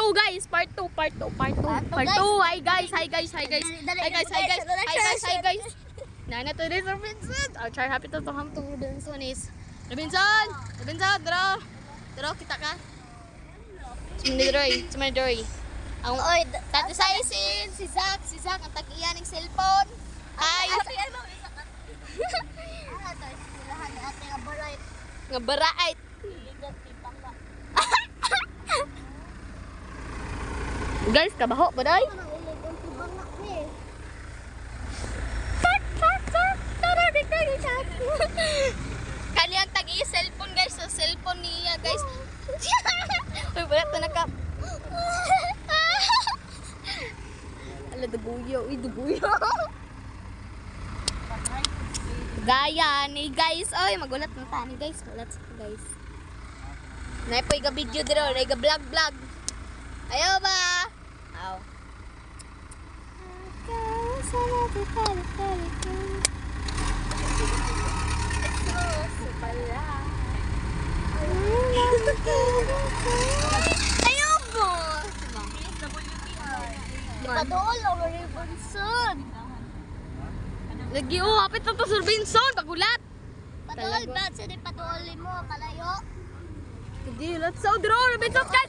2 guys, part 2. Hi guys. Nana to this Robinson. I'll try happy to ham to Robinson is. Robinson, dro kita ka. Sumidroy. Ang tati Saisin, si Zach ang tag-iya ng cellphone. Ay. Nga barait. Guys, kabaho ba day? Kani ang tag-iya cellphone guys, so cellphone niya guys. Uy, barat na naka. Ala, duguyo. Gaya ni guys. Oy, magulat na tani guys. Guys. Naipoy ga video dito, ga vlog. Ayaw ba? Aw. Ayaw ba? Padool o Robinson. Lagi hapit na to Sir Robinson, pagulat. Padool ba? Sino padool mo? Palayo? Hindi, let's go. Robinson guys!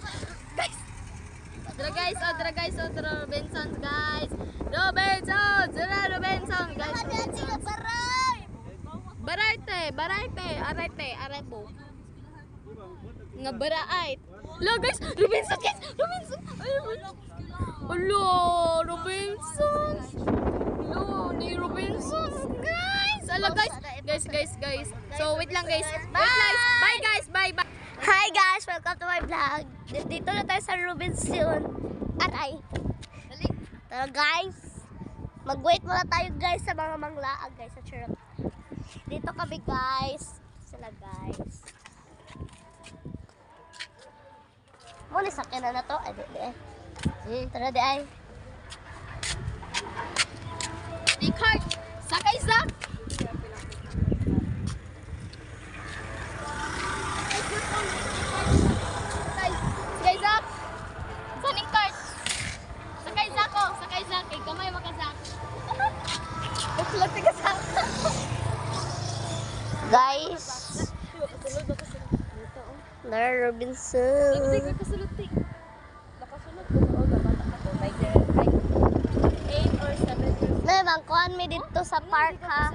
Dra guys, Robinson guys. Robinson guys. Barate, arepo. Nga barait. Lo guys, Robinson. Hello, Robinson. Ni Robinson guys. Hello guys. So wait lang guys. Bye guys. Bye. Hi guys, welcome to my vlog. Dito na tayo sa Robinson. Aray. Tara guys. Mag-wait muna tayo guys sa mga manglaag guys sa church. Dito kami guys. Sila guys. Muna sakyan na to. Ay, di. Tara di ay. Di cart. Sakay Zach. Sakay Zach. Saning cart. Sakay Zach ko. Kay kamay makazak. Buklati ka Zach. Guys. Lara Robinson. Nakasulot ko bata ako. Like 8 or 7 years. Naman, kuhan mi dito sa park ha.